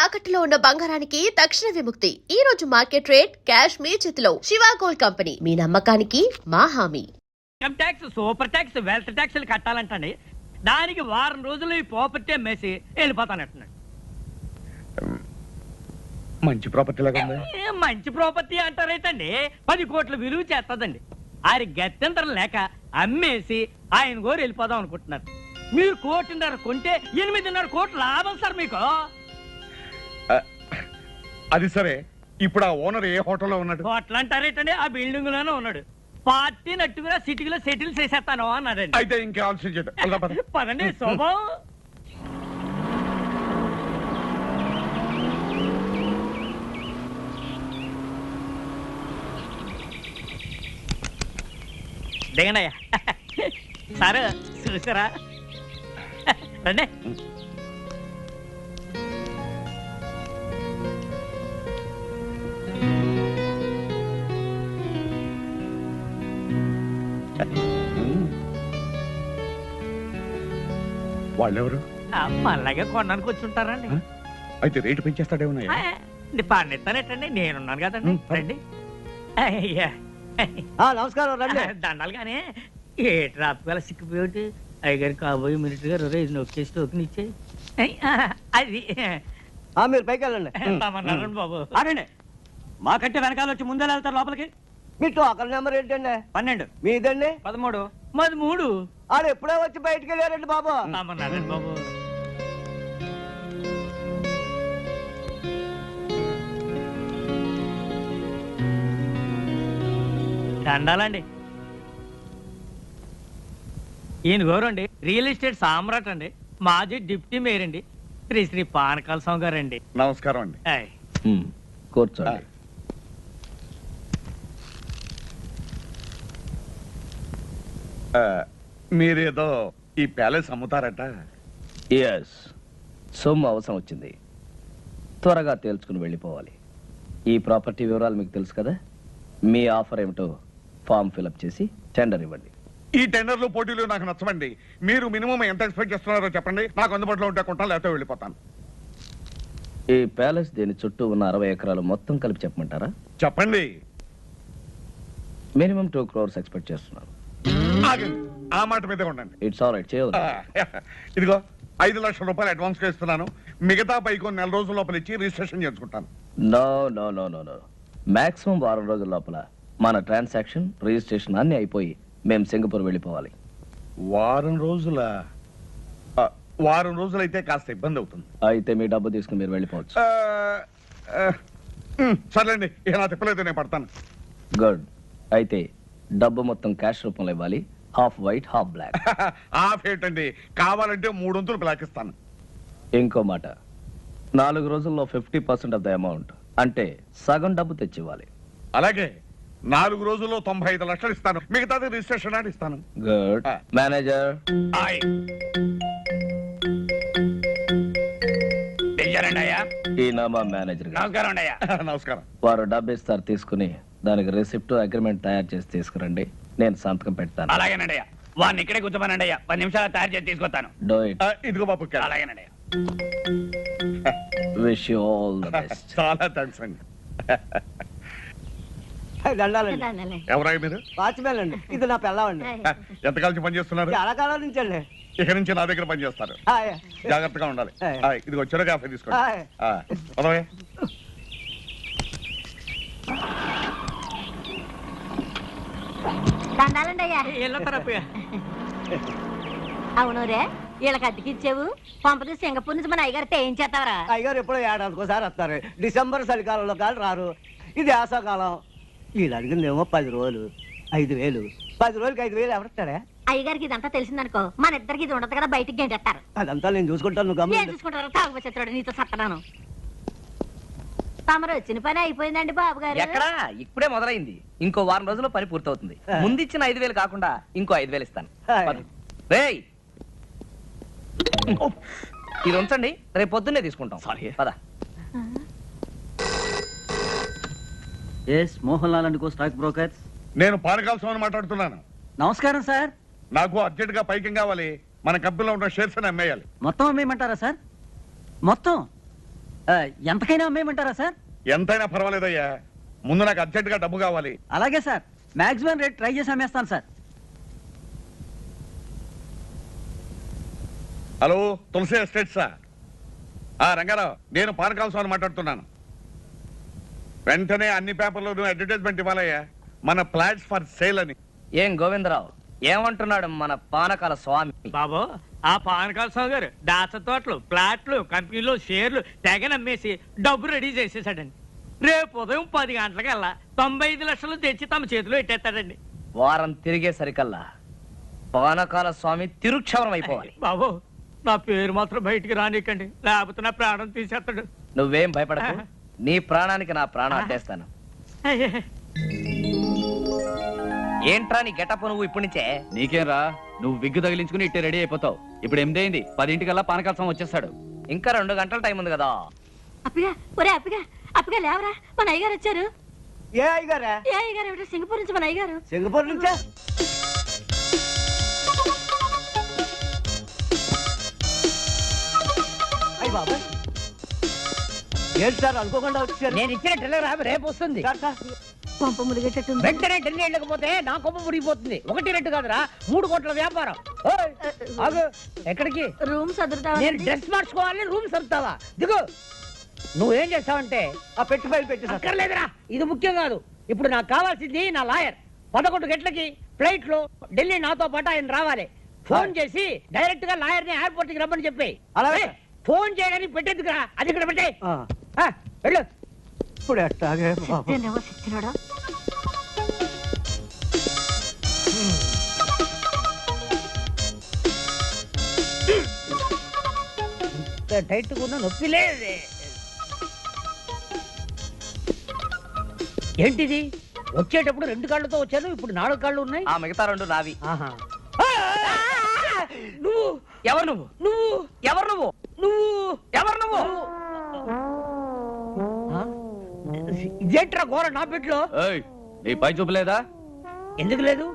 తాకట్టులో ఉన్న బంగారానికి తక్షణ విముక్తి. ఈ రోజు మార్కెట్ రేట్ క్యాష్ మీ చేతిలో. శివ గోల్డ్ కంపెనీ, మీ నమ్మకానికి మా హామీ. Income tax, super tax, wealth ట్యాక్స్లు కట్టాలంటండి. దానికి వారం రోజులు ఈ ప్రాపర్టీ అమ్మేసి వెళ్ళిపోతానంటున్నాడు. మంచి ప్రాపర్టీ లాగా ఉంది. మంచి ప్రాపర్టీ అంటారైతండి 10 కోట్ల విలువ చేస్తుందండి. ఆయన గత్యంతరం లేక అమ్మేసి ఆయన గోరు వెళ్ళిపోదాం అనుకుంటున్నారు. మీరు 1.5 కోట్లు కొంటే 8.5 కోట్ల లాభం సార్ మీకు. అది సరే, ఇప్పుడు ఆ ఓనర్ ఏ హోటల్లో ఉన్నాడు? హోటల్ అంటారేటండి, ఆ బిల్డింగ్ లోనే ఉన్నాడు. పార్టీ నట్టుగా సిటీలో సెటిల్ చేసేస్తాను అన్నాడండి. అయితే ఇంకా ఆలోచన చేద్దాం. పదండి శోభం. దిగండియ్యా సార్, చూసారా? రండి. వాళ్ళెవరు? మళ్ళాగే కొనడానికి వచ్చి ఉంటారండి. అయితే రేటు పెంచేస్తాడేమన్నా? పన్నిస్తానేటండి, నేనున్నాను కదండి. రండి. అయ్యా నమస్కారం, రండి. దండాలు కానీ ఏ ట్రాఫిక్ వల్ల సిక్కిపోయి అయ్యగారు కాబోయే మినిట్ గారు నొక్కేసి టోకెన్ ఇచ్చే అది మీరు పైకి వెళ్ళండి. తమన్నారండి బాబు. అనండి, మాకంటే వెనకాల వచ్చి ముందే వెళ్తారు లోపలికి. మీ టోకన్ నెంబర్ ఏంటండి? 12. మీదండి? 13. మాది 3. ఆడు ఎప్పుడే వచ్చి బయటికి వెళ్ళారండి బాబు. తమన్నారండి బాబు. దండాలండి. ఈయన గౌరండి రియల్ ఎస్టేట్ సామ్రాట్ అండి. మాజీ డిప్యూటీ మేయర్ అండి, శ్రీ శ్రీ పానకాల స్వామి గారండి. నమస్కారం అండి. కూర్చోండి. మీరేదో ఈ ప్యాలెస్ అమ్ముతారట? ఎస్, సొమ్ము అవసరం వచ్చింది, త్వరగా తేల్చుకుని వెళ్ళిపోవాలి. ఈ ప్రాపర్టీ వివరాలు మీకు తెలుసు కదా. మీ ఆఫర్ ఏమిటో ఫామ్ ఫిలప్ చేసి టెండర్ ఇవ్వండి. ఈ టెండర్లు పోటీలు నాకు నచ్చవండి. మీరు మినిమం ఎంత ఎక్స్పెక్ట్ చేస్తున్నారో చెప్పండి. నాకు అందుబాటులో ఉంటే కొంటాను, లేకపోతే వెళ్ళిపోతాను. ఈ ప్యాలెస్ దీని చుట్టూ ఉన్న 60 ఎకరాలు మొత్తం కలిపి చెప్పమంటారా? చెప్పండి. మినిమం 2 crores ఎక్స్పెక్ట్ చేస్తున్నాను. ఆగండి, ఆ మాట మీదే ఉండండి. ఇట్స్ ఆల్ రైట్, చేయదు. ఇదిగో 5 లక్షల రూపాయలు అడ్వాన్స్ గా ఇస్తున్నాను. మిగతా పై కొన్ని నెల రోజుల లోపల ఇచ్చి రిజిస్ట్రేషన్ చేసుకుంటాను. No no no no no, maximum 1 రోజుల లోపల మన ట్రాన్సాక్షన్ రిజిస్ట్రేషన్ అన్ని అయిపోయి మేము సింగపూర్ వెళ్ళిపోవాలి. వారం రోజులైతే కాస్త ఇబ్బంది అవుతుంది. అయితే మీ డబ్బు తీసుకుని మీరు వెళ్ళిపోవచ్చు. సర్లేండి, ఇక నా తిప్పలేదు, నేను పడతాను. గుడ్. అయితే డబ్బు మొత్తం క్యాష్ రూపంలో ఇవ్వాలి. Half white half black. Half ఏంటండి, కావాలంటే 3 వంతులు బ్లాక్ ఇస్తాను. ఇంకో మాట, 4 రోజుల్లో 50% ఆఫ్ ద అమౌంట్, అంటే సగం డబ్బు తెచ్చివ్వాలి. అలాగే 4 రోజుల్లో 95 లక్షలు ఇస్తాను. మిగతాది రిజిస్ట్రేషన్ అని ఇస్తాను. గుడ్. మేనేజర్. ఈయన మా మేనేజర్ గారు. నమస్కారం. వారు డబ్బు ఇస్తారు, తీసుకుని దానికి రిసిప్ట్ అగ్రిమెంట్ తయారు చేసి తీసుకురండి. నేను సంతకం పెడతాను. అలాగేనండి. వాడిని ఇక్కడే కూర్చోమనండి. 10 నిమిషాలు తయారు చేసి తీసుకొస్తాను. Do it. ఇదిగో బాబు. అలాగేనండి. Wish you all the best. చాలా థ్యాంక్స్ అండి. దండాలండి. ఎవరాయి మీరు? వాచ్మెన్ అండి. ఇది నా పిల్లవండి. ఎంతకాలం పని చేస్తున్నారు? చాలా కాలం నుంచి అండి. ఇక నుంచి నా దగ్గర పని చేస్తారు. జాగ్రత్తగా ఉండాలి. ఇది వచ్చారో కాఫీ తీసుకోండి. అవును రే, వీళ్ళకి అద్దెకిచ్చావు. పంపది సింగపూర్ నుంచి మన అయ్యగారితో ఏం చేస్తావరా? అయ్యగారు ఎప్పుడో ఏడాదికోసారి వస్తారు. డిసెంబర్ చలికాలంలో కాదు రారు. ఇది వేసవకాలం. వీళ్ళు అడిగిందేమో 10 రోజులు 5,000. 10 రోజులకి 5,000 ఎవరిస్తాడా? అయ్యగారికి ఇదంతా తెలిసిందనుకో, మన ఇద్దరికి ఇది ఉండదు కదా, బయటికి గెంటేస్తారు. అదంతా నేను చూసుకుంటాను. నేను చూసుకుంటారు. తాగుబోతున్నాడు, నీతో సత్తనాను. తమరు వచ్చిన పని అయిపోయిందండి బాబు గారు. ఎక్కడా, ఇప్పుడే మొదలైంది. ఇంకో వారం రోజుల్లో పని పూర్తవుతుంది. ముందిచ్చిన 5,000 కాకుండా ఇంకో 5,000 ఇస్తాను. రేయ్, ఇది ఉంచండి, రేపు పొద్దున్నే తీసుకుంటాం. పద. Mohan Lal and co stock brokers. నేను పానకాల స్వామిని మాట్లాడుతున్నాను. నమస్కారం సార్. నాకు అర్జెంట్ గా పైకి కావాలి. మన కంపెనీలో ఉన్న షేర్స్ అమ్మేయాలి. మొత్తం అమ్మేయమంటారా సార్? మొత్తం ఎంతకైనా అమ్మేయమంటారా సార్? ఎంతైనా పర్వాలేదయ్యా, ముందు నాకు అర్జెంటుగా డబ్బు కావాలి. అలాగే సార్, మాక్సిమం రేట్ ట్రై చేసి అమ్మేస్తాను సార్. హలో, తులసి ఎస్టేట్సా? రంగారావు, నేను పానకాల స్వామి మాట్లాడుతున్నాను. వెంటనే అన్ని పేపర్లోనూ అడ్వర్టైజ్మెంట్ ఇవ్వాలయ్యా, మన ఫ్లాట్స్ ఫర్ సేల్ అని. ఏం గోవిందరావు ఏమంటున్నాడు మన పానకాల స్వామి? బాబు, ఆ పానకాల స్వామి గారు దాస తోటలు, ప్లాట్లు, కంపెనీలు, షేర్లు తెగనమ్మేసి డబ్బు రెడీ చేసేసాడండి. రేపు ఉదయం 10 గంటలకల్లా 95 లక్షలు తెచ్చి తమ చేతిలో పెట్టేస్తాడండి. వారం తిరిగేసరికల్లా పానకాల స్వామి తిరుక్షవరం అయిపోవాలి. బాబు, నా పేరు మాత్రం బయటికి రానికండి, లేకపోతే నా ప్రాణం తీసేస్తాడు. నువ్వేం భయపడకు, నీ ప్రాణానికి నా ప్రాణం అడ్డేస్తాను. ఏంట్రా నీ గెటప్ నువ్వు ఇప్పటి నుంచే? నీకేం రా, నువ్వు విగ్గు తగిలించుకుని ఇట్టే రెడీ అయిపోతావు. ఇప్పుడు 8 అయింది, 10 పానకాల స్వామి వచ్చేస్తాడు. ఇంకా 2 గంటల టైం ఉంది కదా. అప్పిగా ఒరే అప్పిగా లేవరా, మన అయ్యగారు వచ్చారు. ఏ అయ్యగారా? ఏ అయ్యగారు ఏమిటో సింగపూర్ నుంచి మన అయ్యగారు. సింగపూర్ నుంచా? అయ్యి బాబా, ఏంటి సార్ అనుకోకుండా వచ్చారు? నేను ఇచ్చిన టెలిగ్రామ్ రేపు వస్తుంది. సార్, సార్, పంప ములిగేటట్టుంది. వెంటనే ఢిల్లీ వెళ్ళకపోతే నా కొమ్మ మురిగిపోతుంది. 1 2 కాదురా, 3 కోట్ల వ్యాపారం. ఓయ్, ఆగు. ఎక్కడికి? రూమ్ సదురుతా నేను డ్రెస్ మార్చుకోవాలి, రూమ్ సర్దుతావా? దిగు. నువ్వేం చేస్తావంటే, ఆ పెట్టి ఫైల్ పెట్టి సార్. అక్కర్లేదురా, ఇది ముఖ్యం కాదు. ఇప్పుడు నాకు కావాల్సింది నా లాయర్. 11 గంటలకి ఫ్లైట్ లో ఢిల్లీ నాతో పాటు ఆయన రావాలి. ఫోన్ చేసి డైరెక్ట్ గా లాయర్ ని ఎయిర్పోర్ట్ కి రమ్మని చెప్పి. అలాగే. ఫోన్ చేయడానికి పెట్టేందుకురా, అది ఇక్కడ పెట్టే. వెళ్ళు. ఇప్పుడు ఎట్టాగే బాబు. నేనేమో సిచ్చినాడా. టైట్ ఉన్న నొప్పి లేదే. ఏంటిది? వచ్చేటప్పుడు 2 కాళ్ళతో వచ్చాను, ఇప్పుడు 4 కాళ్ళు ఉన్నాయి. ఆ మిగతా 2 నావి. ఆహా. నువ్వు ఎవరు నువ్వు? నువ్వు ఎవరు నువ్వు? నువ్వు ఎవరు నువ్వు? ఇదేంట్రా ఘోర నా పెట్లో? ఏయ్, నీ పై చూపలేదా? ఎందుకు లేదు?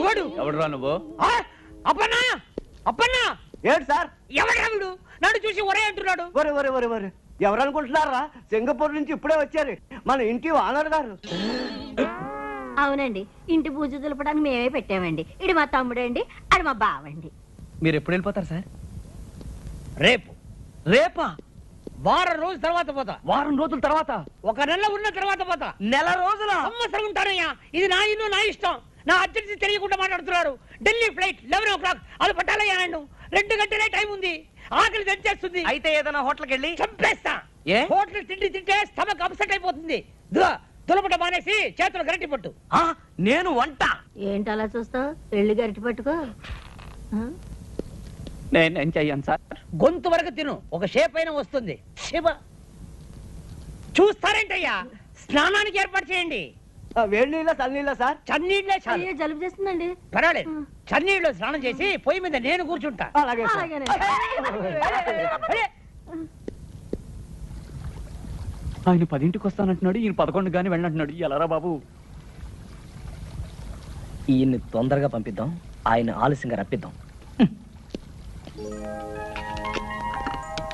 వాడు ఎవడురా నువ్వు? అప్పన్నా, అప్పన్నా, ఏంటి సార్? ఎవడా వీడు? నన్ను చూసి ఒరే అంటున్నాడు. ఒరే ఒరే ఒరే ఒరే, ఎవరు అనుకుంటున్నారా? సింగపూర్ నుంచి ఇప్పుడే వచ్చారు మన ఇంటి ఓనర్ గారు. అవునండి, ఇంటి పూజ దులపడానికి మేమే పెట్టామండి. ఇడి మా తమ్ముడండి, అది మా బావండి. మీరు ఎప్పుడు వెళ్ళిపోతారు సార్? రేపు. రేపా? వారం రోజుల తర్వాత పోతా. వారం రోజుల తర్వాత? 1 నెల ఉన్న తర్వాత పోతా. నెల రోజుల? సంవత్సరం ఉంటానయ్యా. ఇది నా ఇల్లు, నా ఇష్టం. నా అర్జెన్సీ తెలియకుండా మాట్లాడుతున్నారు. ఢిల్లీ ఫ్లైట్ 11 o'clock, అది పట్టాలయ్యా. నన్ను 2 గంటలే టైం ఉంది. ఆకలి తెచ్చేస్తుంది. అయితే ఏదైనా హోటల్కి వెళ్ళి చంపేస్తా. ఏ? హోటల్ తిండి తింటే స్టమక్ అప్సెట్ అయిపోతుంది. దులపట మానేసి చేతులు గరిటి పట్టు. నేను వంట. ఏంటి అలా చూస్తావు? వెళ్ళి గరిటి పట్టుకో. నేనేం చెయ్యను సార్. గొంతు వరకు తిను, ఒక షేప్ అయినా వస్తుంది. శివ, చూస్తారేంటయ్యా? స్నానానికి ఏర్పాటు చేయండి. వేడి నీళ్ళ చల్లనీళ్ళ సార్? చన్నీళ్ళే చాలు. అయ్యో, జలుబు చేస్తుందండి. పర్వాలేదు, చన్నీళ్ళు స్నానం చేసి పొయ్యి మీద నేను కూర్చుంటా. అలాగే సార్. అలాగేనండి. అరే, ఆయన 10ంటికి వస్తానంటున్నాడు, ఈయన 11 గానీ వెళ్ళంటున్నాడు. ఎలారా బాబు? ఈయన్ని తొందరగా పంపిద్దాం, ఆయన ఆలస్యంగా రప్పిద్దాం.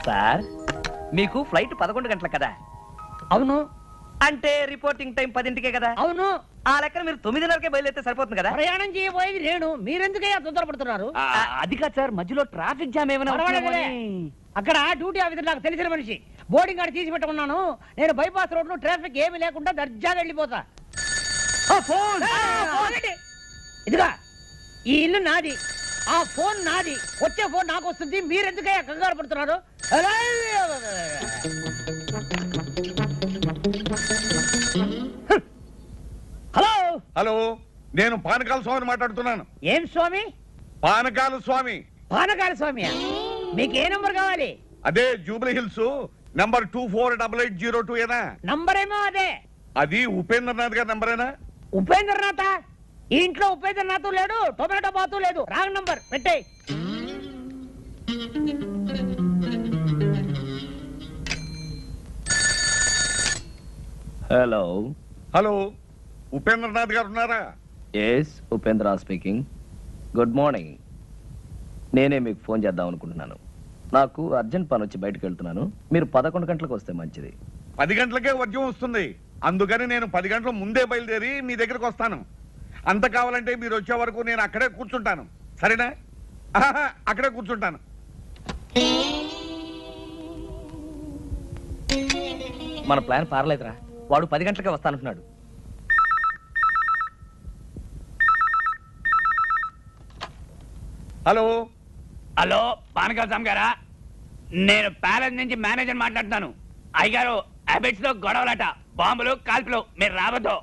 సార్, మీకు ఫ్లైట్ 11 గంటలకు కదా? అవును అంటే రిపోర్టింగ్ టైం 10ంటికే కదా? అవును. ఆ లెక్కన మీరు 9:30కే బయలుదేరితే సరిపోతుంది కదా? ప్రయాణం చేయబోయేది నేను, మీరెందుకయ్యా తొందరపడుతున్నారు? అది కాదు సార్, మధ్యలో ట్రాఫిక్ జామ్ ఏమైనా పర్వాలేదులే. అక్కడ డ్యూటీ ఆఫీసర్ నాకు తెలిసిన మనిషి, బోర్డింగ్ కార్డు తీసి పెట్టమన్నాను. నేను బైపాస్ రోడ్ లో ట్రాఫిక్ ఏమీ లేకుండా దర్జాగా వెళ్ళిపోతా. ఇదిగా, ఈ ఇల్లు నాది, ఆ ఫోన్ నాది. వచ్చే ఫోన్ నాకు వస్తుంది. మీరెందుకయ్యా కంగారు పడుతున్నారు? హలో హలో, నేను పానకాల స్వామిని మాట్లాడుతున్నాను. ఏం స్వామి? పానకాల స్వామి. పానకాల స్వామి, మీకు ఏ నంబర్ కావాలి? అదే జూబ్లీ హిల్స్ నంబర్ 248802 ఏనా? నంబర్ ఏమో అదే. అది ఉపేంద్రనాథ్ గారి నంబరేనా? ఉపేంద్రనాథ్? ఈ ఇంట్లో ఉపేంద్రనాథ్ లేడు, టొమాటో బాతు లేదు. రాంగ్ నంబర్ పెట్టే. హలో. హలో, ఉపేంద్రనాథ్ గారు ఉన్నారా? Yes, Upendra speaking. Good morning. నేనే మీకు ఫోన్ చేద్దాం అనుకుంటున్నాను. నాకు అర్జెంట్ పని వచ్చి బయటకు వెళ్తున్నాను. మీరు 11 గంటలకు వస్తే మంచిది. 10 గంటలకే వర్జం వస్తుంది. అందుకని నేను 10 గంటల ముందే బయలుదేరి మీ దగ్గరకు వస్తాను. అంత కావాలంటే మీరు వచ్చే వరకు నేను అక్కడే కూర్చుంటాను. సరేనా? అక్కడే కూర్చుంటాను. మన ప్లాన్ పారలేదురా. వాడు 10 గంటలకే వస్తానంటున్నాడు. హలో హలో పానకాల స్వామి గారా, నేను ప్యాలెస్ నుంచి మేనేజర్ మాట్లాడుతున్నాను. అయ్యగారు అబిట్స్ లో గొడవలట, బాంబులు కాల్పులు, మీరు రావద్దు.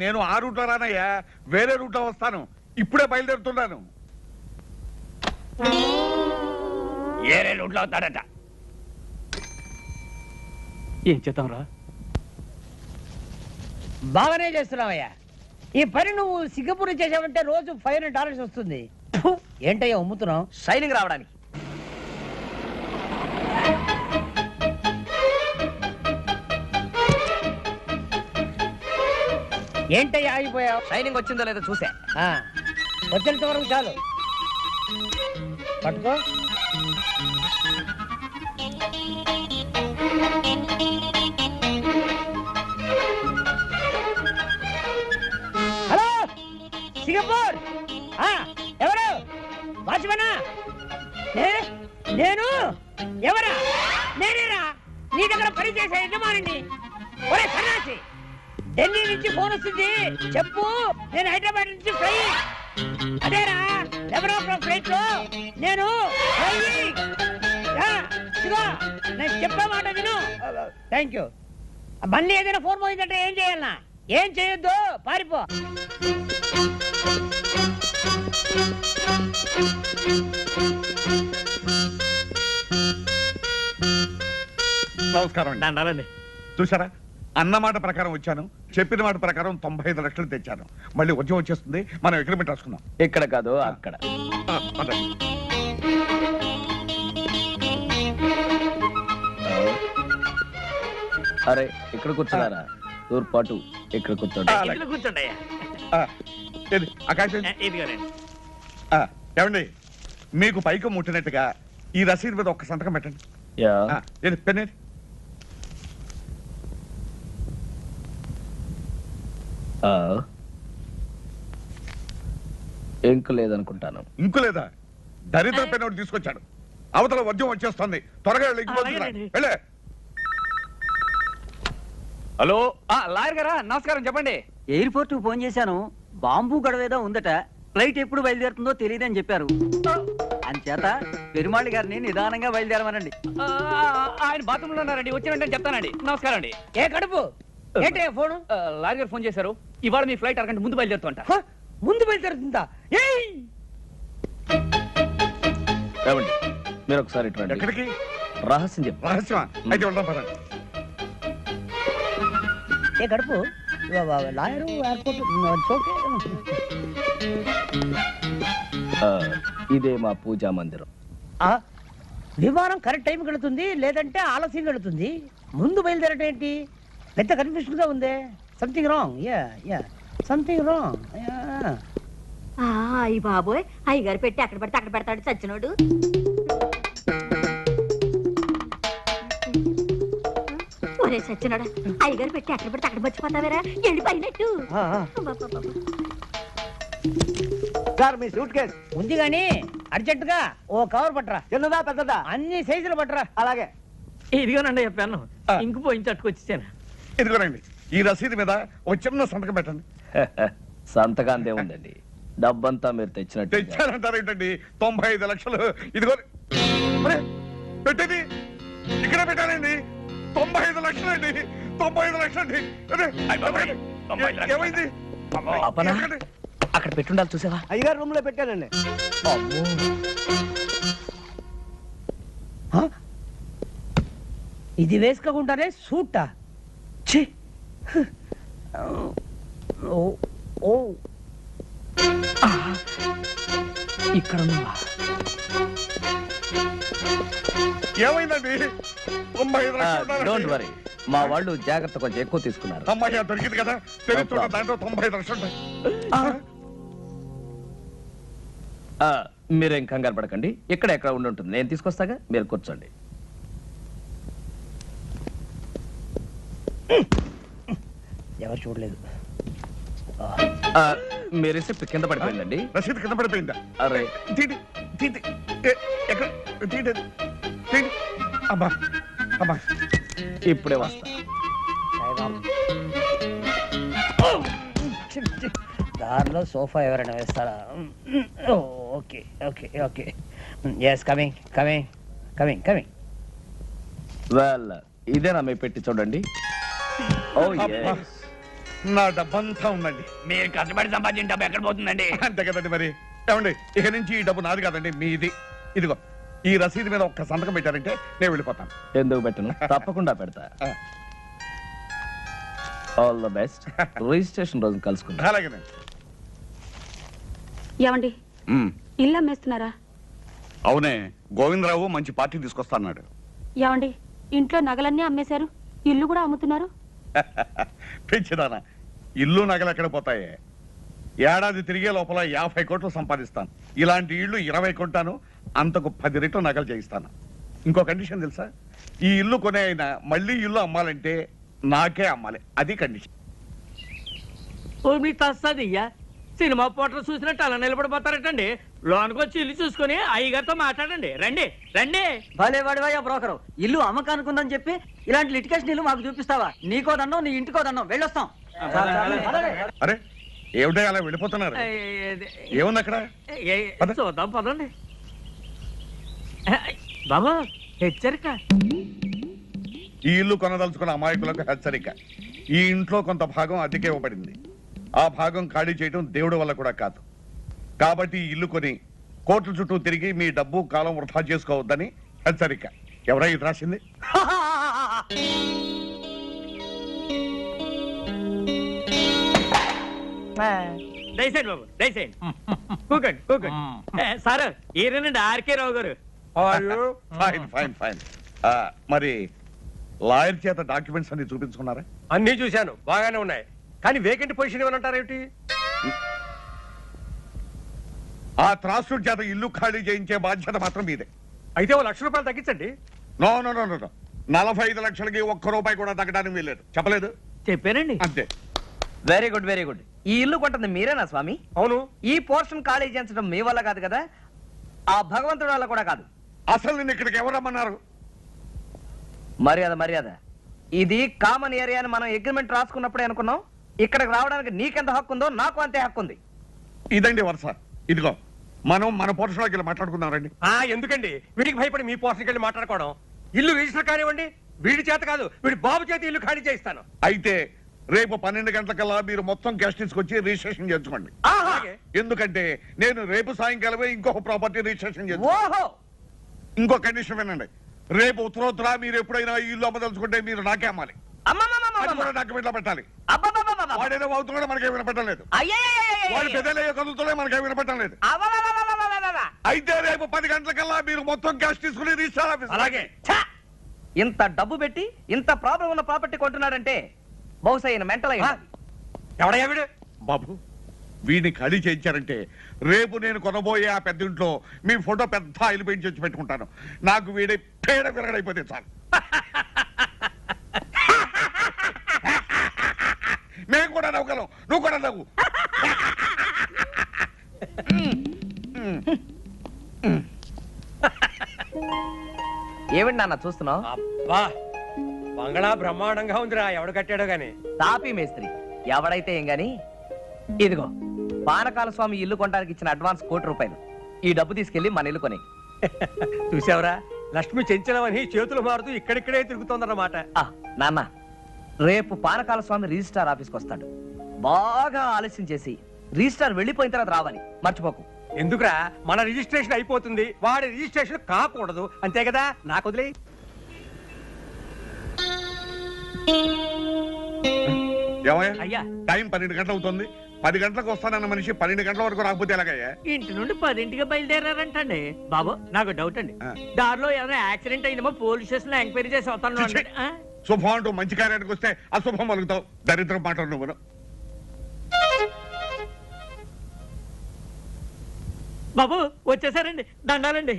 నేను ఆ రూట్లో రానయ్యా, వేరే రూట్లో వస్తాను. ఇప్పుడే బయలుదేరుతున్నాను. ఏరే రూట్లో అవుతాడట. ఏం చేద్దాంరా? బాగానే చేస్తున్నావయ్యా. ఈ పని నువ్వు సింగపూర్ చేసావంటే రోజు $500 వస్తుంది. ఫు, ఏంటయ్యా అమ్ముతున్నావు? షైనింగ్ రావడానికి. ఏంటయ్యా ఆగిపోయావు? షైనింగ్ వచ్చిందో లేదో చూసా. వచ్చేంత వరకు చాలు. పట్టుకో. హలో సింగపూర్, ఎవరు? వాచ్మనా? నేను ఎవరా? నేనేరా నీ దగ్గర పనిచేసే యజమానిని. ఒరే సన్నాసి, ఢిల్లీ నుంచి ఫోన్ వస్తుంది, చెప్పు. నేను హైదరాబాద్ నుంచి ఫ్లై. అదేరా ఎవరో ఫ్లైట్ లో నేను నేను చెప్పే మాట విను. Thank you. మళ్ళీ ఏదైనా ఫోన్ పోయిందంటే ఏం చేయాలన్నా? ఏం చేయొద్దు, పారిపో. నమస్కారం అండి. దండాలండి. చూసారా, అన్నమాట ప్రకారం వచ్చాను, చెప్పిన మాట ప్రకారం 95 లక్షలు తెచ్చాను. మళ్ళీ వర్జం వచ్చేస్తుంది, మనం అగ్రిమెంట్ రాసుకుందాం. ఇక్కడ కాదు అక్కడ. పదండి. అరే ఇక్కడ కూర్చున్నారా? తూర్పాటు ఇక్కడ కూర్చోండి. ఇంట్లో కూర్చోండి అయ్యా. ఏది, ఆ కాగితం? ఇదిగోనండి. ఏమండి, మీకు పైకి ముట్టినట్టుగా ఈ రసీదు మీద ఒక్క సంతకం పెట్టండి. యా. ఏది, పెన్నేది? ఇంక లేదనుకుంటాను. ఇంకు లేదా? దరిద్ర పెన్ ఒకటి తీసుకొచ్చాడు. అవతల వర్జం వచ్చేస్తుంది, త్వరగా అలాగేనండి. వెళ్ళే. హలో లాయర్ గారా, నమస్కారం. చెప్పండి. ఎయిర్పోర్ట్ కు ఫోన్ చేశాను. బాంబు గడవేదో ఉందట. ఫ్లైట్ ఎప్పుడు బయలుదేరుతుందో తెలియదని చెప్పారు. అంచేత పెరుమాళి గారిని నిదానంగా బయలుదేరమనండి. ఆయన బాత్రూమ్ లో ఉన్నారండి, వచ్చిన వెంటనే చెప్తానండి. నమస్కారం అండి. ఏ కడుపు ఏంటయ్యా ఫోను? లాయర్ గారు ఫోన్ చేశారు. ఇవాళ మీ ఫ్లైట్ అరగంట ముందు బయలుదేరుతుంట. ముందు బయలుదేరుతుందా? ఏయ్! ఏమండి, మీరు ఒకసారి ఇటు రండి. ఎక్కడికి? రహస్యం చెప్పు. రహస్యమా? అయితే వెళ్దాం పదండి. ఏ కడుపు లాయరు ఎయిర్పోర్ట్ ఇదే మా పూజా మందిరం. విమానం కరెక్ట్ టైంకి వెళుతుంది, లేదంటే ఆలస్యంగా వెళుతుంది. ముందు బయలుదేరటం ఏంటి? పెద్ద కన్ఫ్యూషన్ గా ఉంది. Something wrong. Yeah something wrong. అయ్యి బాబోయ్, అయ్యగారు పెట్టి అక్కడ పడితే అక్కడ పెడతాడు చచ్చినోడు. ఒరే చచ్చినోడా, అయ్యగారు పెట్టి అక్కడ పడితే అక్కడ మర్చిపోతావేరా? వెళ్ళిపోయినట్టు. సార్ మీ సూట్ కేస్ ఉంది గాని అర్జెంట్ గా ఓ కవర్ పట్టరా. చిన్నదా పెద్దదా? అన్ని సైజులు పట్టరా. అలాగే. ఇదిగోనండి చెప్పాను. ఇంకు పోయించి అట్టుకొచ్చాను. ఇదిగోనండి, ఈ రసీదు మీద ఒక చిన్న సంతకం పెట్టండి. సంతకాంతే ఉందండి. డబ్బంతా మీరు తెచ్చినట్టు. తెచ్చారంటారేంటండి? 95 లక్షలు. ఇదిగో పెట్టేది ఇక్కడ పెట్టానండి. 95 లక్షలు అండి. 95 లక్షలు అండి. ఏమైంది? అపనా? ఎక్కడి? అక్కడ పెట్టుండాలి, చూసావా? అయ్యగారు రూమ్ లో పెట్టానండి. ఇది వేసుకోకుండానే సూటా? ఛీ! ఓ ఇక్కడ ఉన్నావా? ఏమైందండి? 95 లక్షలు డోంట్ ఉండాలండి. వరీ, మా వాళ్ళు జాగ్రత్త కొంచెం ఎక్కువ తీసుకున్నారు. అమ్మాయి దొరికింది కదా, తెలిసి చూడండి, దాంట్లో 95 లక్షలు ఉంటాయి. మీరేం కంగారు పడకండి, ఇక్కడ ఎక్కడ ఉండి ఉంటుంది, నేను తీసుకొస్తాగా, మీరు కూర్చోండి. ఎవరు చూడలేదు. మీ రిసిప్ట్ కింద పడిపోయిందండి. రసీదు కింద పడిపోయిందా? అరే తీటి తీటి ఎక్కడ తీటి తీటి. అబ్బా అబ్బా, ఇప్పుడే వస్తా. దారిలో సోఫా ఎవరైనా వేస్తారా? Okay okay okay. Yes, coming coming coming coming. Well, ఇదేనా మీ పెట్టి చూడండి. ఓ అబ్బా, నా డబ్బంతా ఉందండి. మీరు కష్టపడి సంపాదించిన డబ్బు ఎక్కడ పోతుందండి? అంతే కదండి మరి. ఏమండి, ఇక నుంచి ఈ డబ్బు నాది కాదండి, మీది. ఇదిగో ఈ రసీదు మీద ఒక్క సంతకం పెట్టారంటే నేను వెళ్ళిపోతాను. ఎందుకు పెట్టను, తప్పకుండా పెడతా. All the best. రిజిస్ట్రేషన్ రోజు కలుసుకుంటా. అలాగేనండి. ఏమండి, ఇల్లు అమ్మేస్తున్నారా? అవునే, గోవిందరావు మంచి పార్టీ తీసుకొస్తాన్నాడు. ఏమండి, ఇంట్లో నగలన్నీ అమ్మేశారు, ఇల్లు కూడా అమ్ముతున్నారు? పెంచిదానా, ఇల్లు నగలు ఎక్కడ పోతాయే? ఏడాది తిరిగే లోపల 50 కోట్లు సంపాదిస్తాను. ఇలాంటి ఇల్లు 20 కొంటాను, అంతకు 10 రెట్లు నగలు చేయిస్తాను. ఇంకో కండిషన్ తెలుసా? ఈ ఇల్లు కొనే అయినా మళ్ళీ ఇల్లు అమ్మాలంటే నాకే అమ్మాలి, అది కండిషన్. ఓ మీ తస్తదియ్యా, సినిమా పోటర్ చూసినట్టు అలా నిలబడిపోతారటండి. లోనికి వచ్చి ఇల్లు చూసుకుని అయ్యగారితో మాట్లాడండి. రండి రండి. భలే వాడివయ్యా బ్రోకరు, ఇల్లు అమ్మకానుకుందని చెప్పి ఇలాంటి లిటికేషన్ ఇల్లు మాకు చూపిస్తావా? నీకో దండం, నీ ఇంటికో దండం, వెళ్ళొస్తాం. అరే ఏమిటో అలా వెళ్ళిపోతున్నారు? ఏముంది అక్కడ? పద. చూద్దాం పదండి. బాబా హెచ్చరిక, ఈ ఇల్లు కొనదలుచుకున్న అమాయకులకు హెచ్చరిక. ఈ ఇంట్లో కొంత భాగం అద్దెకే ఇవ్వబడింది. ఆ భాగం ఖాళీ చేయడం దేవుడి వల్ల కూడా కాదు. కాబట్టి ఈ ఇల్లు కొని కోట్ల చుట్టూ తిరిగి మీ డబ్బు కాలం వృధా చేసుకోవద్దని హెచ్చరిక. ఎవరై ఇది రాసింది? దయచేయండి బాబు, దయచేయండి. కూకండి కూకండి. సార్ ఈయనండి ఆర్కే రావు గారు. Fine fine fine. మరి లాయర్ చేత డాక్యుమెంట్స్ అన్ని చూపించుకున్నారా? అన్నీ చూశాను, బాగానే ఉన్నాయి. కానీ వేకెంట్ పొజిషన్ ఏమంటారేమిటి? ఆ త్రాసుడి చేత ఇల్లు ఖాళీ చేయించే బాధ్యత మాత్రం మీదే. అయితే ఓ ₹1,00,000 తగ్గించండి. నో నో నో నో 45 లక్షలకి ₹1 కూడా తగ్గడానికి వీల్లేదు. చెప్పలేదు? చెప్పానండి. అంతే. Very good very good. ఈ ఇల్లు కొంటుంది మీరేనా స్వామి? అవును. ఈ పోర్షన్ ఖాళీ చేయించడం మీ వల్ల కాదు కదా, ఆ భగవంతుడి వల్ల కూడా కాదు. అసలు నేను ఇక్కడికి ఎవరమ్మన్నారు? మర్యాద మర్యాద. ఇది కామన్ ఏరియా అని మనం అగ్రిమెంట్ రాసుకున్నప్పుడే అనుకున్నాం. ఇక్కడికి రావడానికి నీకెంత హక్కు ఉందో నాకు అంతే హక్కు ఉంది. ఇదండి వరుస. ఇదిగో మనం మన పోర్షన్లోకి వెళ్ళి మాట్లాడుకుందాం రండి. ఎందుకండి వీడికి భయపడి మీ పోర్షన్కి వెళ్ళి మాట్లాడుకోవడం? ఇల్లు రిజిస్టర్ కానివ్వండి, వీడి చేత కాదు, వీడి బాబు చేత ఇల్లు ఖాళీ చేయిస్తాను. అయితే రేపు 12 గంటలకల్లా మీరు మొత్తం క్యాష్ తీసుకొచ్చి రిజిస్ట్రేషన్ చేసుకోండి. ఎందుకంటే నేను రేపు సాయంకాలమే ఇంకొక ప్రాపర్టీ రిజిస్ట్రేషన్ చేస్తాను. ఇంకో కండిషన్ వినండి, రేపు ఉత్తరోత్తర మీరు ఎప్పుడైనా ఈ ఇల్లు అమ్మదలుచుకుంటే మీరు నాకే అమ్మాలి. డాక్యుమెంట్ లో పెట్టాలి. వాడేదో అవుతున్నాడో మనకే వినపట్టలేదు, వాడు పెద్దలయ్యే కదులుతూనే మనకే వినపట్టలేదు. అయితే రేపు 10 గంటలకల్లా మీరు మొత్తం క్యాష్ తీసుకుని రిజిస్టర్ ఆఫీస్. అలాగే. ఇంత డబ్బు పెట్టి ఇంత ప్రాబ్లం ఉన్న ప్రాపర్టీ కొంటున్నాడంటే బహుశా ఈయన మెంటల్ అయ్యి ఎవడయ్యా వీడు? బాబు, వీడిని ఖాళీ చేయించారంటే రేపు నేను కొనబోయే ఆ పెద్ద ఇంట్లో మీ ఫోటో పెద్ద ఆయిల్ పెయింట్ చేసి పెట్టుకుంటాను. నాకు వీడి పేడ విరగడైపోతే చాలు. మేము కూడా నవ్వుగలం, నువ్వు కూడా నవ్వు. ఏమిటి నాన్న చూస్తున్నావు? అబ్బా, బంగళా బ్రహ్మాండంగా ఉందిరా. ఎవడు కట్టాడో గాని. తాపీ మేస్త్రి ఎవడైతే ఏం గాని. ఇదిగో పానకాల స్వామి ఇల్లు కొనడానికి ఇచ్చిన అడ్వాన్స్ ₹1,00,00,000. ఈ డబ్బు తీసుకెళ్లి మన ఇల్లు కొని. చూసావరా, లక్ష్మి చెంచలమని చేతులు మారుతూ ఇక్కడిక్కడే తిరుగుతోందన్నమాట. నాన్న, రేపు పానకాల స్వామి రిజిస్ట్రార్ ఆఫీస్కి వస్తాడు. బాగా ఆలస్యం చేసి రిజిస్ట్రార్ వెళ్ళిపోయిన తర్వాత రావాలి, మర్చిపోకు. ఎందుకురా, మన రిజిస్ట్రేషన్ అయిపోతుంది, వాడి రిజిస్ట్రేషన్ కాకూడదు, అంతే కదా. నాకు వదిలే. ఏమయ్యా, టైం 12 గంటలు అవుతుంది. 10 గంటలకు వస్తానన్న మనిషి 12 గంటల వరకు రాకపోతే ఎలాగయ్యా? ఇంటి నుండి 10ంటికి బయలుదేరారంటండి. బాబు నాకు డౌట్ అండి, దారిలో ఏమైనా యాక్సిడెంట్ అయిందేమో పోలీస్ స్టేషన్ లో ఎంక్వైరీ చేసి వస్తాను. శుభం అంటూ మంచి కార్యానికి వస్తే అశుభం మలుగుతావు. దరిద్రం మాటలు నువ్వు. బాబు వచ్చేసారండి, దండాలండి.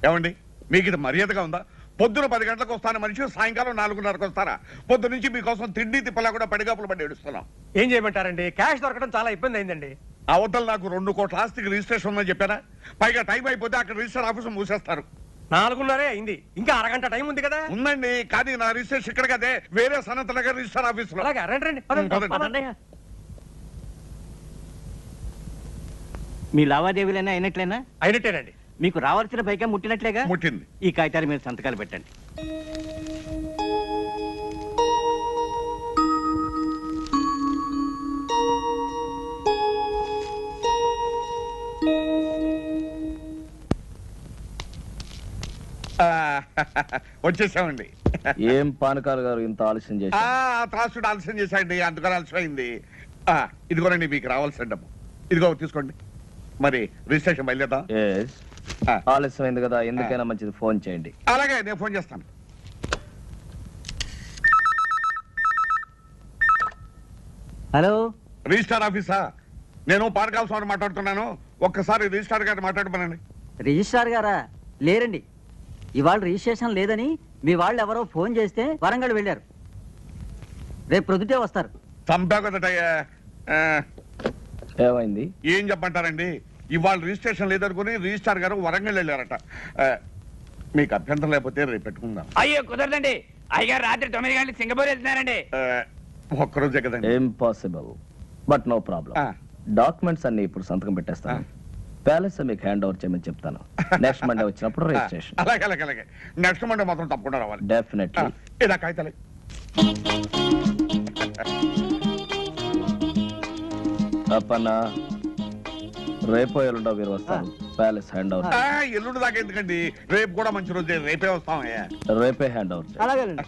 ఏమండి మీకు ఇది మర్యాదగా ఉందా? పొద్దున 10 గంటలకు వస్తాను మనిషి, సాయంకాలం 4:30కు వస్తారా? పొద్దు నుంచి మీకోసం తిండి తిప్పలా కూడా పడిగాపులు పడి ఏడుస్తున్నాం. ఏం చేయమంటారండి, క్యాష్ దొరకడం చాలా ఇబ్బంది అయిందండి. అవతల నాకు 2 కోట్ల ఆస్తికి రిజిస్ట్రేషన్ ఉందని చెప్పారా? పైగా టైం అయిపోతే అక్కడ రిజిస్టర్ ఆఫీస్ మూసేస్తారు. 4:30 అయింది, ఇంకా అరగంట టైం ఉంది కదా. ఉందండి, కానీ నా రిజిస్ట్రేషన్ ఇక్కడ కదే, వేరే సనత్ నగర్ రిజిస్టర్ ఆఫీస్ లో. అలాగే రండి రండి, పదండి, పదండి. పదండి. మీ లావాదేవీలైనా అయినట్లేనా? అయినట్టేనండి. మీకు రావాల్సిన పైగా ముట్టినట్లేగా? ముట్టింది. ఈ కాగితాలు మీరు సంతకాలు పెట్టండి. వచ్చేసామండి. ఏం పానకాలు గారు ఇంత ఆలస్యం చేసి త్రాసుడు ఆలస్యం చేశాండి, అందుకని ఆలస్యమైంది. ఇదిగోనండి మీకు రావాల్సిన డబ్బు, ఇదిగో తీసుకోండి. మరి రిజిస్ట్రేషన్ బయలుదేద్దాం. ఆలస్యమైంది కదా, ఎందుకైనా మంచిది ఫోన్ చేయండి. అలాగే నేను ఫోన్ చేస్తాను. హలో, రిజిస్టార్ ఆఫీసా? నేను పానకాల స్వామి మాట్లాడుతున్నాను. ఒక్కసారి రిజిస్టార్ గారిని మాట్లాడమనండి. రిజిస్ట్రార్ గారా? లేరండి, ఇవాళ రిజిస్ట్రేషన్ లేదని మీ వాళ్ళు ఎవరో ఫోన్ చేస్తే వరంగల్ వెళ్ళారు. రేపు ప్రొద్దుటే వస్తారు. చంపా కదటయ్యా. ఏమైంది? ఏం చెప్పంటారండి, ఇవాళ రిజిస్ట్రేషన్ లేదనుకుని రిజిస్టార్ గారు వరంగల్ వెళ్ళారట. మీకు అభ్యంతరం లేకపోతే రేపు పెట్టుకుందాం. అయ్యో కుదరదండి, అయ్యగారు రాత్రి 9 గంటలకు సింగపూర్ వెళ్తున్నారండి. ఒక్కరోజే కదండి. Impossible, but no problem. Documents అన్ని ఇప్పుడు సంతకం పెట్టేస్తాను. ప్యాలెస్ మీకు హ్యాండ్ ఓవర్ చేయమని చెప్తాను. నెక్స్ట్ మండే వచ్చినప్పుడు రిజిస్ట్రేషన్. అలాగే అలాగే అలాగే, నెక్స్ట్ మండే మాత్రం తప్పకుండా రావాలి. డెఫినెట్లీ. ఇలా కాగితాలే. అప్పన్న రేపో ఎల్లుండో మీరు వస్తారు. Palace hand over. ఎల్లుండి దాకా ఎందుకండి, రేపు కూడా మంచి రోజే, రేపే వస్తామయ్యా. రేపే హ్యాండ్ ఓవర్. అలాగేనండి.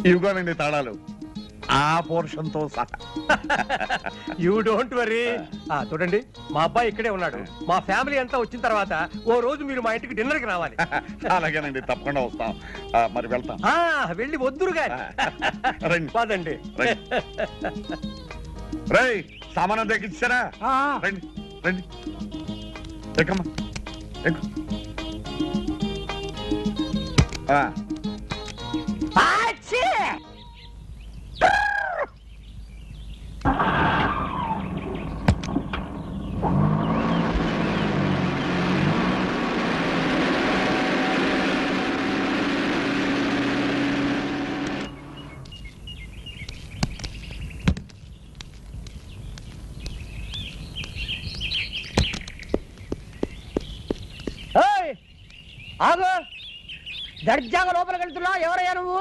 ఇవిగోనండి తాళాలు, ఆ పోర్షన్ తో సహా. You don't worry. చూడండి, మా అబ్బాయి ఇక్కడే ఉన్నాడు. మా ఫ్యామిలీ అంతా వచ్చిన తర్వాత ఓ రోజు మీరు మా ఇంటికి డిన్నర్ కి రావాలి. అలాగేనండి, తప్పకుండా వస్తాం. మరి వెళ్తాం. వెళ్ళి వద్దురు గాని. రండి పదండి. రై, సామానం తెచ్చిచ్చారా? రండి రండి, ఎక్కమ్మా ఎక్కు. ఆగు, దర్జాగా లోపలికి వెళ్తున్నా. ఎవరయ్యా నువ్వు?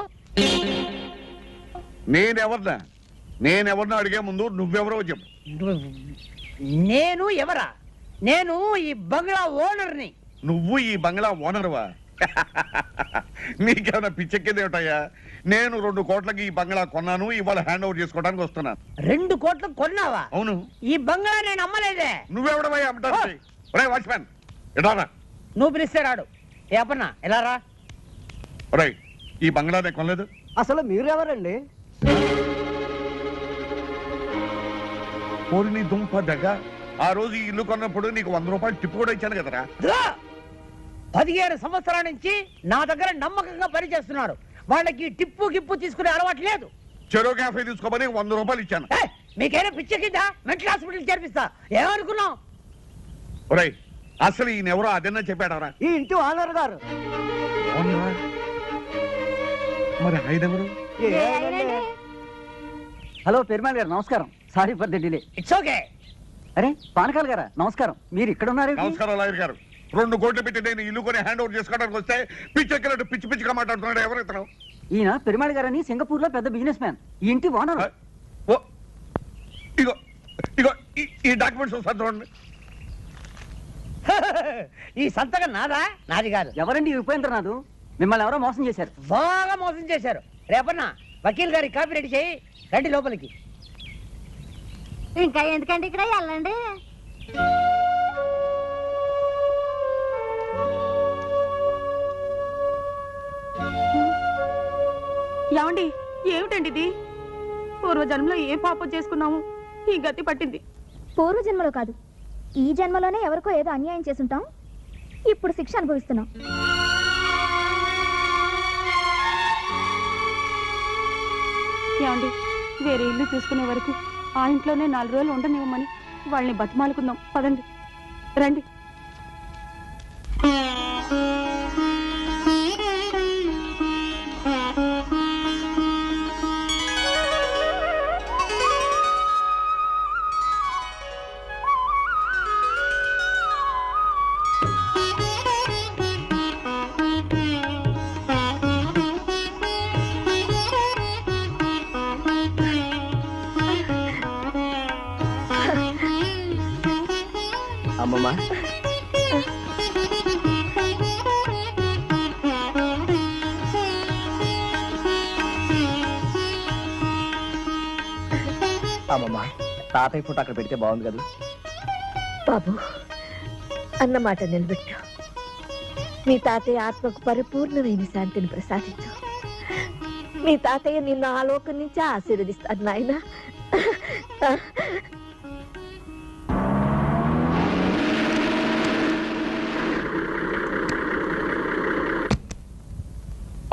నేనెవరినా అడిగే ముందు నువ్వెవరో చెప్పు. నేను ఎవరా? నేను ఈ బంగ్లా ఓనర్ని. నువ్వు ఈ బంగ్లా ఓనర్వా? నీకేమైనా పిచ్చెక్కింది ఏమిటయ్యా? నేను 2 కోట్లకి ఈ బంగ్లా కొన్నాను, ఇవాళ హ్యాండ్ ఓవర్ చేసుకోవడానికి వస్తున్నాను. 2 కోట్లు కొన్నావా? అవును. ఈ బంగ్లా నేను అమ్మలేదే. నువ్వెవడవయ్యా అమ్మటానికి? ఒరేయ్ వాచ్మ్యాన్, ఎడారా? నువ్వు పిలిస్తే రాడు. ఏ అప్పన్నా ఎలా రా? ఒరేయ్, ఈ బంగ్లా నేను కొనలేదు. అసలు మీరెవరండి? పోరిని దుంప దగ్గ. ఆ రోజు ఈ ఇల్లు కొన్నప్పుడు నీకు 100 రూపాయలు టిప్పు కూడా ఇచ్చాను కదరా. 17 సంవత్సరాల నుంచి నా దగ్గర నమ్మకంగా పనిచేస్తున్నారు. వాళ్ళకి టిప్పు గిప్పు తీసుకునే అలవాటు లేదు. చెరో క్యాఫే తీసుకోమని 100 రూపాయలు ఇచ్చాను. మీకైనా పిచ్చెక్కిందా? Mental hospital చేర్పిస్తా. ఏమనుకున్నావు? ఒరేయ్, అసలు ఈయన ఎవరో అదన్నా చెప్పాడవరా? ఈ ఇంటి ఓనర్ గారు. మరి ఆయన ఎవరు? హలో పెరుమాళ్ గారు, నమస్కారం. Sorry for the delay. It's okay. అరే పానకాల్ గారా, నమస్కారం. మీరు ఇక్కడ ఉన్నారు? నమస్కారం లాయర్ గారు. 2 కోట్లు పెట్టి నేను ఇల్లు కొని హ్యాండ్ ఓవర్ చేసుకోవడానికి వస్తే పిచ్చెక్కినట్టు పిచ్చి పిచ్చిగా మాట్లాడుతున్నాడు. ఎవరు ఇతను? ఈయన పెరుమాళ్ గారని సింగపూర్ లో పెద్ద బిజినెస్ మ్యాన్. ఈ ఇంటి ఓనర్. ఇగో ఇగో ఈ డాక్యుమెంట్స్ ఒకసారి చూడండి. ఈ సంతకం నాదా? నాది కాదు. ఎవరండి ఈ ఉపేంద్రనాథ్? మిమ్మల్ని ఎవరో మోసం చేశారు. బాగా మోసం చేశారు. రేపన్నా వకీల్ గారి కాపీ రెడీ చేయి. రండి లోపలికి. ఇంకా ఎందుకండి ఇక్కడ వెళ్ళండి. ఏమండి, ఏమిటండి ఇది? పూర్వజన్మలో ఏ పాపం చేసుకున్నాము ఈ గతి పట్టింది. పూర్వజన్మలో కాదు, ఈ జన్మలోనే ఎవరికో ఏదో అన్యాయం చేసుంటాం, ఇప్పుడు శిక్ష అనుభవిస్తున్నాం. ఏమండి, వేరే ఇల్లు చూసుకునే వరకు ఆ ఇంట్లోనే 4 రోజులు ఉండనివ్వమని వాళ్ళని బతిమాలుకుందాం. పదండి, రండి. అమ్మమ్మ, అమ్మమ్మ, తాతయ్య ఫోటో అక్కడ పెడితే బాగుంది కదా. బాబు, అన్నమాట నిలబెట్టు. మీ తాతయ్య ఆత్మకు పరిపూర్ణమైన శాంతిని ప్రసాదించు. మీ తాతయ్య నిన్ను ఆలోకం నుంచి ఆశీర్వదిస్తాడు నాయన.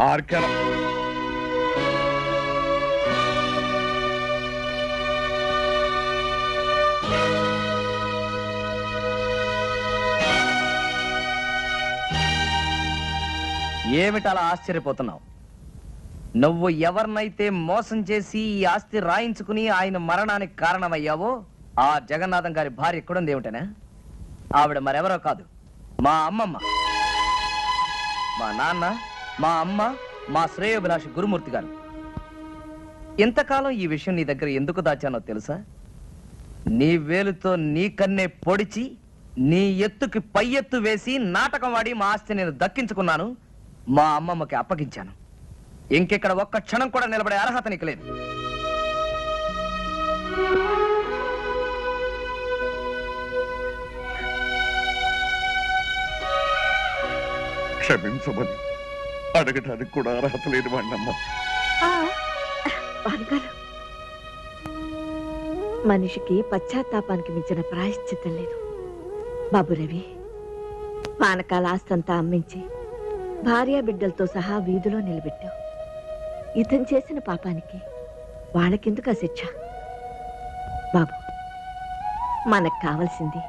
ఆర్కల ఏమిటలా ఆశ్చర్యపోతున్నావు? నువ్వు ఎవరినైతే మోసం చేసి ఈ ఆస్తి రాయించుకుని ఆయన మరణానికి కారణమయ్యావో ఆ జగన్నాథం గారి భార్య ఎక్కడుంది ఏమిటనా? ఆవిడ మరెవరో కాదు, మా అమ్మమ్మ. మా నాన్న, మా అమ్మ, మా శ్రేయోభిలాషి గురుమూర్తి గారు. ఇంతకాలం ఈ విషయం నీ దగ్గర ఎందుకు దాచానో తెలుసా? నీ వేలుతో నీ కన్నే పొడిచి నీ ఎత్తుకి పై ఎత్తు వేసి నాటకం వాడి మా ఆస్తి నేను దక్కించుకున్నాను, మా అమ్మమ్మకి అప్పగించాను. ఇంకెక్కడ ఒక్క క్షణం కూడా నిలబడే అర్హత నీకు లేదు. క్షమించమని అడగటానికి కూడా అర్హత లేని వాడినమ్మా. మనిషికి పశ్చాత్తాపానికి మించిన ప్రాయశ్చిత్తం లేదు. బాబు రవి, పానకాల ఆస్తంతా అమ్మించి భార్య బిడ్డలతో సహా వీధిలో నిలబెట్టావు. ఇతను చేసిన పాపానికి వాళ్ళకెందుకు ఆ శిక్ష? బాబు, మనకు కావలసింది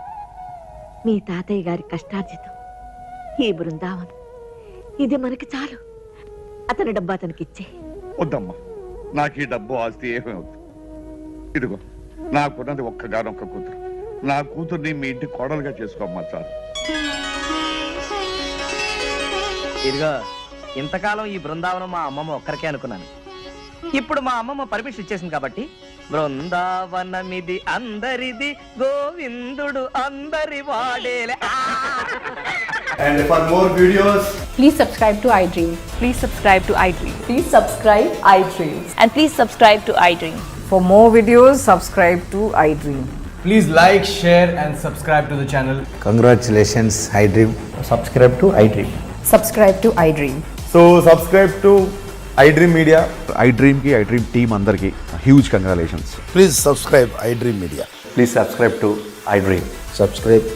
మీ తాతయ్య గారి కష్టార్జితం, ఈ బృందావనం. ఇది మనకి చాలు. అతని డబ్బు అతనికి ఇచ్చే. వద్దమ్మా, నాకు ఈ డబ్బు ఆస్తి ఏమీ వద్దు. ఇదిగో నాకున్నది ఒక్కగానొక్క కూతురు. నా కూతుర్ని మీ ఇంటి కోడలుగా చేసుకోమ్మా చాలు. ఇదిగో, ఇంతకాలం ఈ బృందావనం మా అమ్మమ్మ ఒక్కరికే అనుకున్నాను. ఇప్పుడు మా అమ్మమ్మ పర్మిషన్ ఇచ్చేసింది కాబట్టి బృందావనమిది అందరిది, గోవిందుడు అందరి వాడేలే. And for more videos, Please subscribe to iDream. Please subscribe to iDream. Please subscribe iDream. And please subscribe to iDream. For more videos, subscribe to iDream. please like, share and subscribe to the channel. Congratulations, iDream. Subscribe to iDream. Subscribe to iDream. So subscribe to iDream Media. iDream ki iDream team andarki huge congratulations. Please subscribe iDream Media. Please subscribe to iDream. Subscribe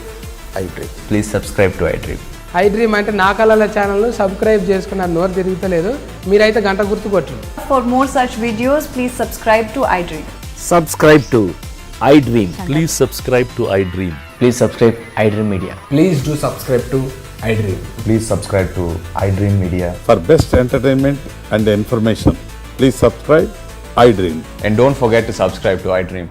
iDream. Please subscribe to iDream. iDream అంటే నా కళల channel subscribe చేసుకున్న నోరు తిరుగుతలేదు. మీరైతే గంట గుర్తు కొట్టండి. For more such videos, please subscribe to iDream. Subscribe to iDream. Please subscribe to iDream. Please subscribe iDream Media. Please do subscribe to iDream. Please subscribe to iDream Media. For best entertainment and information, please subscribe iDream. And don't forget to subscribe to iDream.